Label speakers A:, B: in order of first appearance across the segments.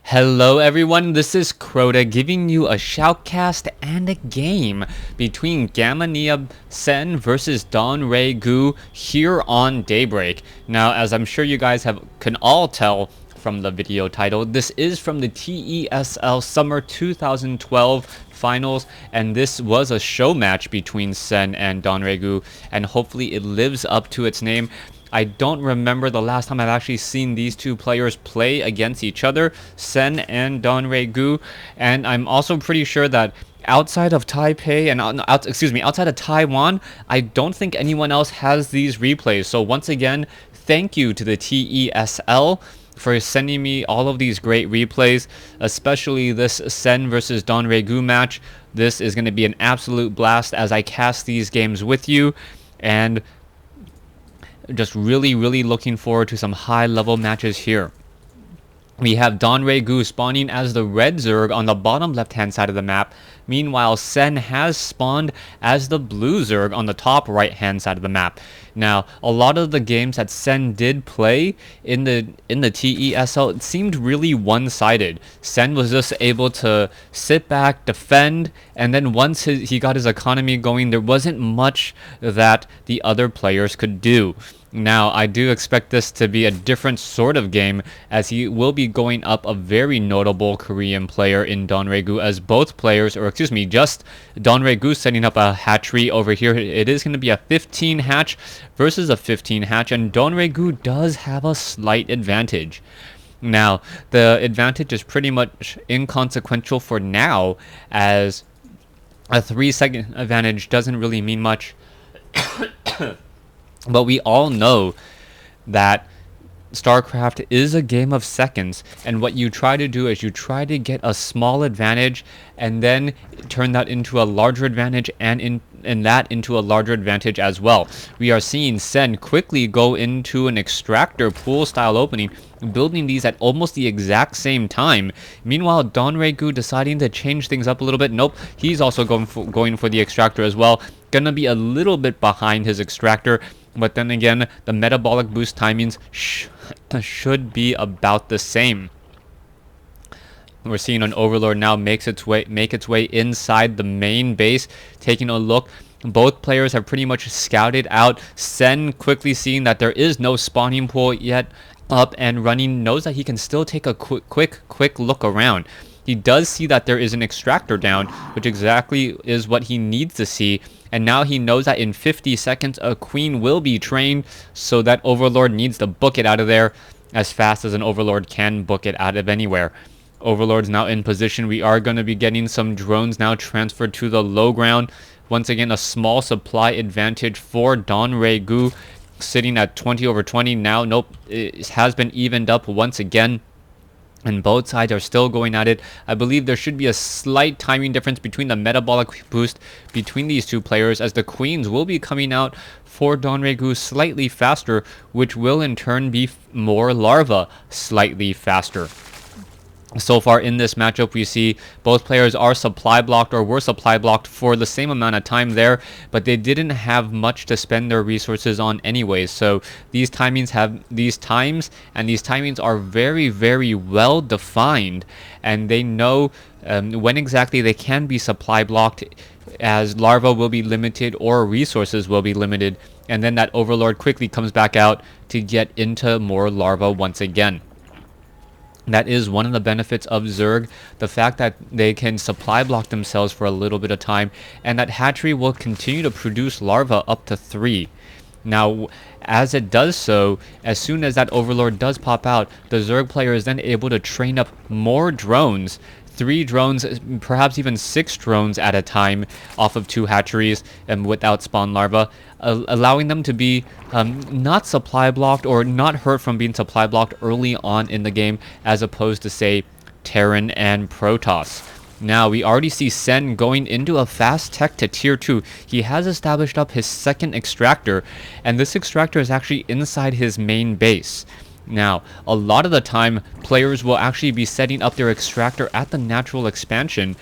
A: Hello everyone, this is Crota giving you a shoutcast and a game between Gamania Sen versus Don Ray Gu here on Daybreak. Now, as I'm sure you guys can all tell from the video title, this is from the TESL Summer 2012 finals, and this was a show match between Sen and Don Ray Gu, and hopefully it lives up to its name. I don't remember the last time I've actually seen these two players play against each other, Sen and Don Ray Gu, and I'm also pretty sure that outside of Taipei and outside of Taiwan, I don't think anyone else has these replays. So once again, thank you to the TESL for sending me all of these great replays, especially this Sen versus Don Ray Gu match. This is going to be an absolute blast as I cast these games with you, and just really looking forward to some high level matches here. We have Don Ray Gu spawning as the red Zerg on the bottom left hand side of the map. Meanwhile, Sen has spawned as the blue Zerg on the top right hand side of the map. Now, a lot of the games that Sen did play in the TESL, it seemed really one-sided. Sen was just able to sit back, defend, and then once he got his economy going, there wasn't much that the other players could do. Now, I do expect this to be a different sort of game, as he will be going up a very notable Korean player in Don Ray Gu, as both players, or excuse me, just Don Ray Gu setting up a hatchery over here. It is going to be a 15 hatch versus a 15 hatch, and Don Ray Gu does have a slight advantage. Now, the advantage is pretty much inconsequential for now, as a 3-second advantage doesn't really mean much. But we all know that StarCraft is a game of seconds, and what you try to do is you try to get a small advantage and then turn that into a larger advantage, and that into a larger advantage as well. We are seeing Sen quickly go into an extractor pool style opening, building these at almost the exact same time. Meanwhile, Don Ray Gu deciding to change things up a little bit. Nope, he's also going for the extractor as well. Gonna be a little bit behind his extractor, but then again, the metabolic boost timings should be about the same. We're seeing an Overlord now make its way inside the main base, taking a look. Both players have pretty much scouted out. Sen, quickly seeing that there is no spawning pool yet, up and running, knows that he can still take a quick look around. He does see that there is an extractor down, which exactly is what he needs to see. And now he knows that in 50 seconds, a queen will be trained, so that Overlord needs to book it out of there as fast as an Overlord can book it out of anywhere. Overlord's now in position. We are going to be getting some drones now transferred to the low ground. Once again, a small supply advantage for Don Ray Gu, sitting at 20/20 now. Nope, it has been evened up once again, and both sides are still going at it. I believe there should be a slight timing difference between the metabolic boost between these two players, as the queens will be coming out for Don Ray Gu slightly faster, which will in turn be more larva slightly faster. So far in this matchup, we see both players are supply blocked, or were supply blocked for the same amount of time there, but they didn't have much to spend their resources on anyways. So these timings are very well defined, and they know when exactly they can be supply blocked, as larva will be limited or resources will be limited, and then that Overlord quickly comes back out to get into more larva once again. That is one of the benefits of Zerg, the fact that they can supply block themselves for a little bit of time, and that hatchery will continue to produce larvae up to 3. Now, as it does so, as soon as that Overlord does pop out, the Zerg player is then able to train up more drones. 3 drones, perhaps even 6 drones at a time off of 2 hatcheries and without spawn larva, allowing them to be not supply blocked or not hurt from being supply blocked early on in the game, as opposed to, say, Terran and Protoss. Now, we already see Sen going into a fast tech to tier 2. He has established up his second extractor, and this extractor is actually inside his main base. Now, a lot of the time, players will actually be setting up their extractor at the natural expansion,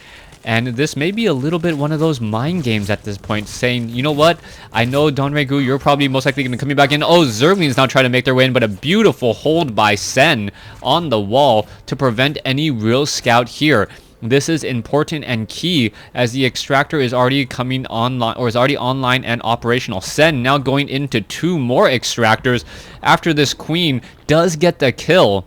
A: And this may be a little bit one of those mind games at this point, saying, you know what, I know Donregu, you're probably most likely going to come back in. Oh, Zerglings now try to make their way in, but a beautiful hold by Sen on the wall to prevent any real scout here. This is important and key as the extractor is already coming online, or is already online and operational. Sen now going into 2 more extractors after this queen does get the kill.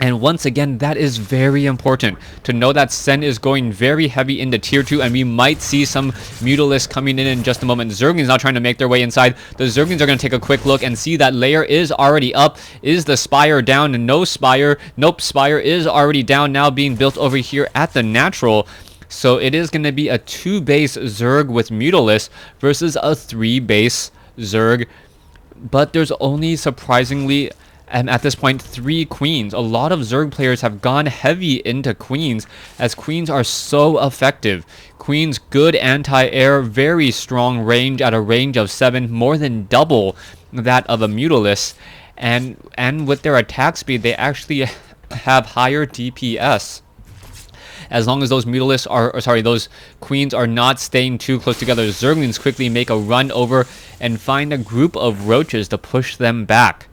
A: And once again, that is very important to know that Sen is going very heavy into tier 2, and we might see some Mutalisks coming in just a moment. Zerglings now trying to make their way inside. The Zerglings are going to take a quick look and see that layer is already up. Is the Spire down? No Spire. Nope, Spire is already down, now being built over here at the natural. So it is going to be a 2-base Zerg with Mutalisks versus a 3-base Zerg. But there's only, surprisingly, and at this point, 3 queens. A lot of Zerg players have gone heavy into queens, as queens are so effective. Queens, good anti-air, very strong range at a range of 7, more than double that of a Mutalisk. And with their attack speed, they actually have higher DPS. As long as those Mutalisks are, those queens are not staying too close together. Zerglings quickly make a run over and find a group of roaches to push them back.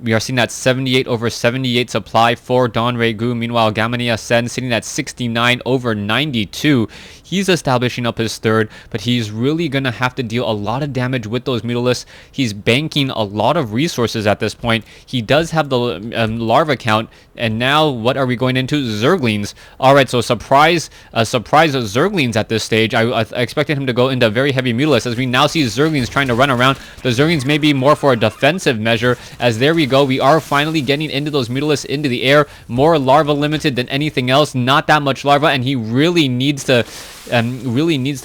A: We are seeing that 78 over 78 supply for Donregu. Meanwhile, Gamania Sen sitting at 69 over 92. He's establishing up his third, but he's really going to have to deal a lot of damage with those Mutalisks. He's banking a lot of resources at this point. He does have the larva count, and now what are we going into? Zerglings. Alright, so surprise Zerglings at this stage. I expected him to go into very heavy Mutalisks, as we now see Zerglings trying to run around. The Zerglings may be more for a defensive measure, as there we go. We are finally getting into those Mutalisks into the air. More larva limited than anything else. Not that much larva, and he really needs to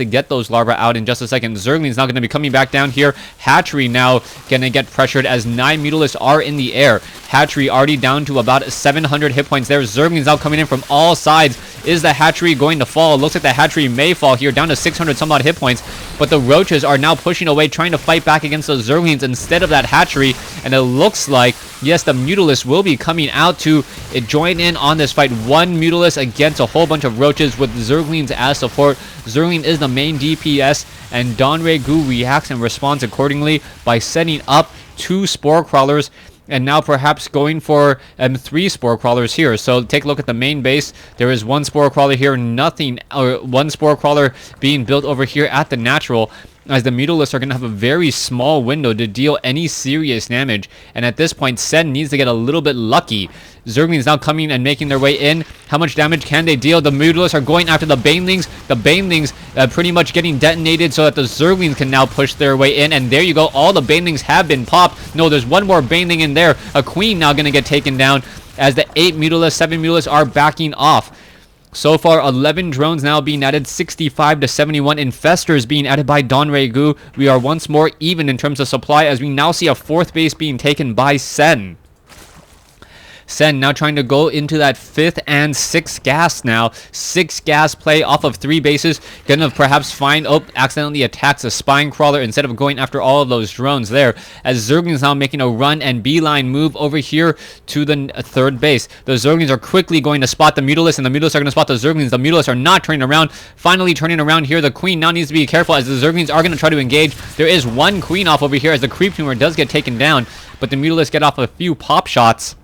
A: get those larvae out in just a second. Zergling's now going to be coming back down here. Hatchery now going to get pressured as 9 Mutalisks are in the air. Hatchery already down to about 700 hit points there. Zergling's now coming in from all sides. Is the Hatchery going to fall? It looks like the Hatchery may fall here, down to 600 some odd hit points. But the Roaches are now pushing away, trying to fight back against those Zerglings instead of that Hatchery. And it looks like, yes, the Mutalisks will be coming out to join in on this fight. 1 Mutalisk against a whole bunch of Roaches with Zerglings as support. Zergling is the main DPS, and Donregu reacts and responds accordingly by setting up 2 Spore Crawlers, and now perhaps going for 3 Spore Crawlers here. So take a look at the main base. There is 1 Spore Crawler here, 1 Spore Crawler being built over here at the natural, as the Mutalisks are going to have a very small window to deal any serious damage. And at this point, Sen needs to get a little bit lucky. Zerglings now coming and making their way in. How much damage can they deal? The Mutalisks are going after the Banelings. The Banelings pretty much getting detonated so that the Zerglings can now push their way in. And there you go. All the Banelings have been popped. No, there's 1 more Baneling in there. A Queen now going to get taken down as the 8 Mutalisks, 7 Mutalisks are backing off. So far, 11 drones now being added, 65 to 71 infestors being added by Donregu. We are once more even in terms of supply, as we now see a 4th base being taken by Sen. Sen now trying to go into that 5th and 6th gas now. 6 gas play off of 3 bases. Gonna perhaps find, accidentally attacks a Spine Crawler instead of going after all of those drones there. As Zerglings now making a run and beeline move over here to the 3rd base. The Zerglings are quickly going to spot the Mutalisks, and the Mutalisks are going to spot the Zerglings. The Mutalisks are not turning around. Finally turning around here. The Queen now needs to be careful, as the Zerglings are going to try to engage. There is 1 Queen off over here, as the Creep Tumor does get taken down, but the Mutalisks get off a few pop shots,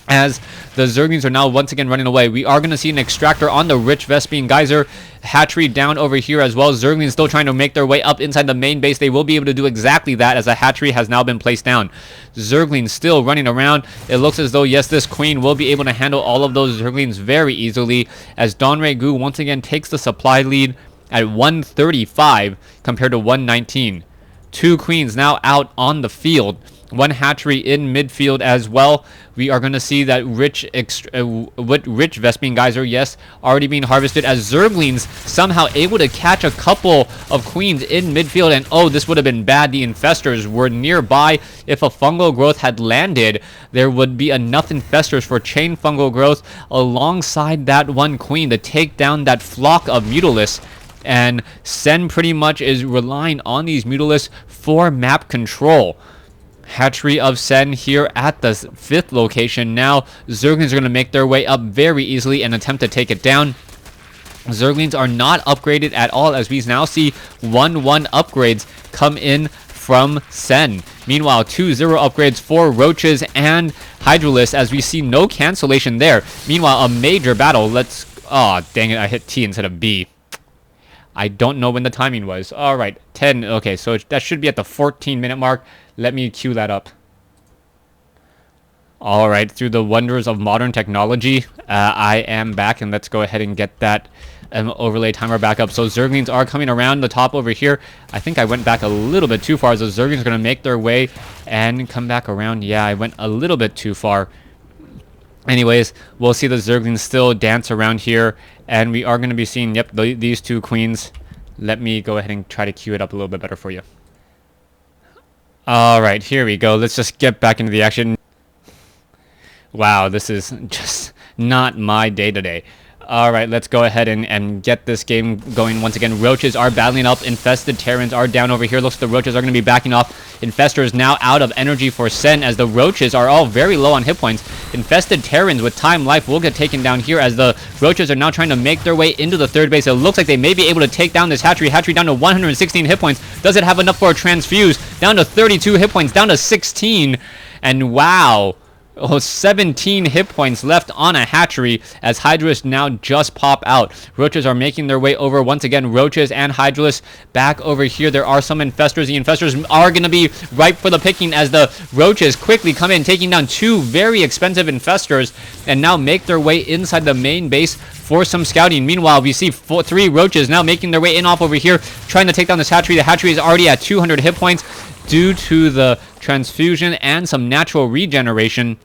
A: as the Zerglings are now once again running away. We are going to see an extractor on the Rich Vespian Geyser. Hatchery down over here as well. Zerglings still trying to make their way up inside the main base. They will be able to do exactly that, as a hatchery has now been placed down. Zerglings still running around. It looks as though, yes, this Queen will be able to handle all of those Zerglings very easily, as Donregu once again takes the supply lead at 135 compared to 119. 2 Queens now out on the field. 1 hatchery in midfield as well. We are going to see that Rich Vespian Geyser, yes, already being harvested, as Zerglings somehow able to catch a couple of Queens in midfield. And this would have been bad. The infestors were nearby. If a fungal growth had landed, there would be enough infestors for chain fungal growth alongside that 1 Queen to take down that flock of Mutalisks. And Sen pretty much is relying on these Mutalisks for map control. Hatchery of Sen here at the 5th location. Now, Zerglings are going to make their way up very easily and attempt to take it down. Zerglings are not upgraded at all, as we now see 1-1 upgrades come in from Sen. Meanwhile, 2-0 upgrades for Roaches and Hydralisks, as we see no cancellation there. Meanwhile, a major battle. Oh, dang it, I hit T instead of B. I don't know when the timing was. All right, 10. Okay, so that should be at the 14-minute mark. Let me cue that up. All right, through the wonders of modern technology, I am back, and let's go ahead and get that overlay timer back up. So Zerglings are coming around the top over here. I think I went back a little bit too far. So Zerglings are going to make their way and come back around. Yeah, I went a little bit too far. Anyways, we'll see the Zerglings still dance around here, and we are going to be seeing, yep, these two queens. Let me go ahead and try to cue it up a little bit better for you. All right, here we go. Let's just get back into the action. Wow, this is just not my day today. All right, let's go ahead and get this game going once again. Roaches are battling up. Infested Terrans are down over here. Looks like the Roaches are going to be backing off. Infestors now out of energy for Sen, as the Roaches are all very low on hit points. Infested Terrans with time life will get taken down here, as the Roaches are now trying to make their way into the 3rd base. It looks like they may be able to take down this Hatchery. Hatchery down to 116 hit points. Does it have enough for a transfuse? Down to 32 hit points, down to 16. And wow. 17 hit points left on a Hatchery, as Hydralisks now just pop out. Roaches are making their way over once again. Roaches and Hydralisks back over here. There are some Infestors. The Infestors are going to be ripe for the picking, as the Roaches quickly come in, taking down 2 very expensive Infestors, and now make their way inside the main base for some scouting. Meanwhile, we see 3 Roaches now making their way in off over here, trying to take down this Hatchery. The Hatchery is already at 200 hit points due to the transfusion and some natural regeneration,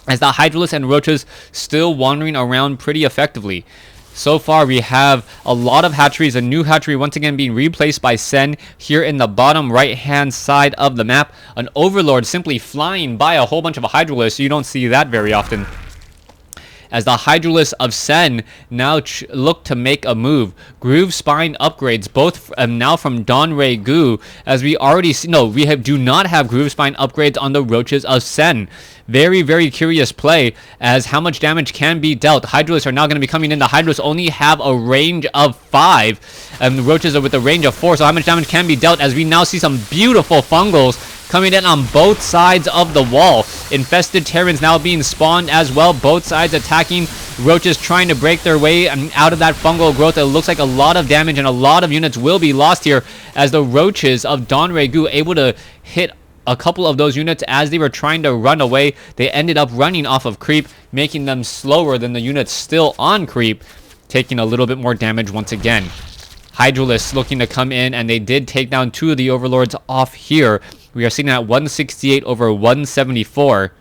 A: as the Hydralisks and Roaches still wandering around pretty effectively. So far, we have a lot of hatcheries. A new hatchery once again being replaced by Sen here in the bottom right-hand side of the map. An Overlord simply flying by a whole bunch of Hydralisks. You don't see that very often, as the Hydralisks of Sen now look to make a move. Groove Spine upgrades, both now from Donray Gu, as we already see. No, we do not have Groove Spine upgrades on the Roaches of Sen. Very, very curious play, as how much damage can be dealt. Hydralisks are now going to be coming in. The Hydralisks only have a range of 5, and the Roaches are with a range of 4, so how much damage can be dealt, as we now see some beautiful fungals coming in on both sides of the wall. Infested Terrans now being spawned as well, both sides attacking. Roaches trying to break their way out of that fungal growth. It looks like a lot of damage and a lot of units will be lost here, as the Roaches of Donray Gu able to hit a couple of those units as they were trying to run away. They ended up running off of creep, making them slower than the units still on creep, taking a little bit more damage once again. Hydralisks looking to come in, and they did take down 2 of the Overlords off here. We are sitting at 168 over 174.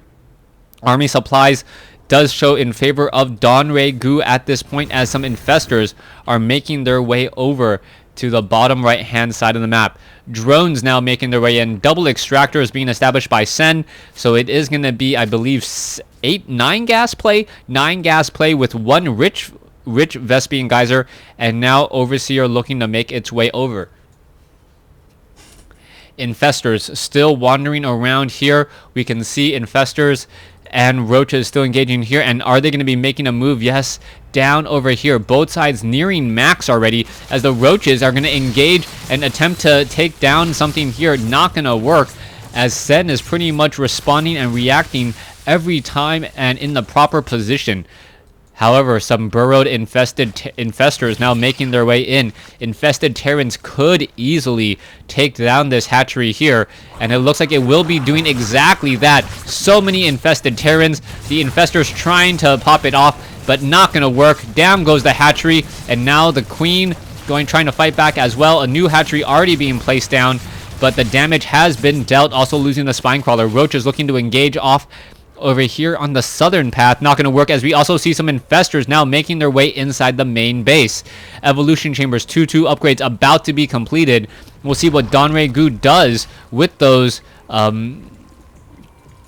A: Army supplies does show in favor of Donray Gu at this point, as some Infestors are making their way over to the bottom right hand side of the map. Drones now making their way in. Double extractors being established by Sen, so it is going to be, I believe, 9 gas play with 1 rich Vespian Geyser, and now Overseer looking to make its way over. Infestors still wandering around here. We can see Infestors and Roaches still engaging here, and are they going to be making a move? Yes, down over here. Both sides nearing max already, as the Roaches are going to engage and attempt to take down something here. Not going to work, as Sen is pretty much responding and reacting every time and in the proper position. However, some burrowed Infestors now making their way in. Infested Terrans could easily take down this hatchery here, and it looks like it will be doing exactly that. So many Infested Terrans. The Infestors trying to pop it off, but not going to work. Down goes the hatchery, and now the Queen trying to fight back as well. A new hatchery already being placed down, but the damage has been dealt. Also losing the Spine Crawler. Roaches looking to engage off over here on the southern path. Not going to work, as we also see some Infestors now making their way inside the main base. Evolution Chambers 2-2 upgrades about to be completed. We'll see what Donray Gu does with those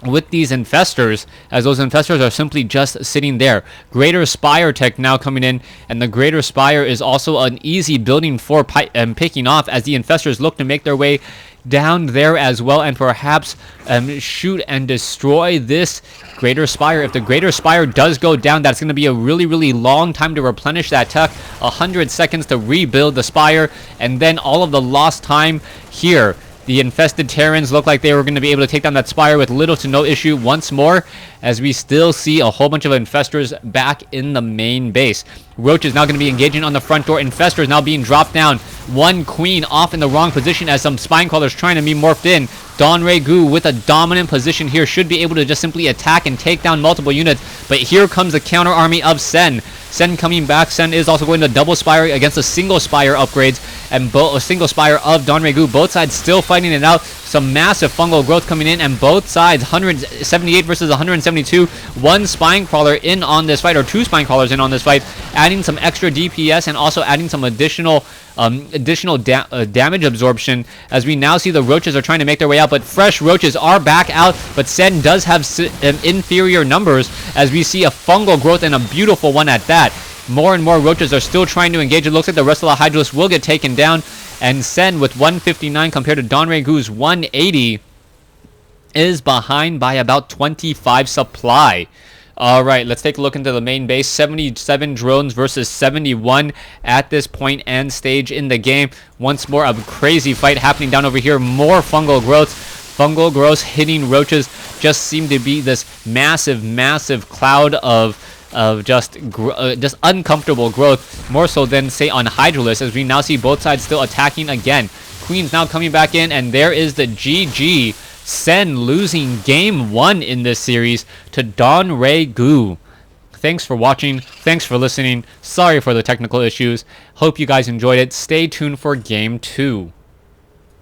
A: with these Infestors, as those Infestors are simply just sitting there. Greater Spire tech now coming in, and the Greater Spire is also an easy building for picking off, as the Infestors look to make their way down there as well, and perhaps shoot and destroy this Greater Spire. If the Greater Spire does go down, that's going to be a really long time to replenish that tech. 100 seconds to rebuild the Spire, and then all of the lost time here. The infested Terrans look like they were going to be able to take down that Spire with little to no issue once more, as we still see a whole bunch of infestors back in the main base. Roach is now going to be engaging on the front door. Infestors now being dropped down. One queen off in the wrong position as some spine crawlers trying to be morphed in. Donray Gu with a dominant position here should be able to just simply attack and take down multiple units. But here comes the counter army of Sen. Sen coming back. Sen is also going to double Spire against a single Spire upgrades and a single Spire of Donray Gu. Both sides still fighting it out. Some massive fungal growth coming in, and both sides 178 versus 172. One spine crawler in on this fight, or two spine crawlers in on this fight, adding some extra DPS and also adding some additional damage absorption, as we now see the roaches are trying to make their way out, but fresh roaches are back out. But Sen does have inferior numbers, as we see a fungal growth, and a beautiful one at that. More and more roaches are still trying to engage. It looks like the rest of the Hydralisk will get taken down, and Sen with 159 compared to Donray Gu's 180 is behind by about 25 supply. Alright, let's take a look into the main base. 77 drones versus 71 at this point and stage in the game. Once more, a crazy fight happening down over here. More fungal growth. Fungal growth hitting roaches. Just seem to be this massive cloud of just uncomfortable growth. More so than, say, on Hydralisk, as we now see both sides still attacking again. Queen's now coming back in, and there is the GG. Sen losing game 1 in this series to Donray Gu. Thanks for watching. Thanks for listening. Sorry for the technical issues. Hope you guys enjoyed it. Stay tuned for game 2.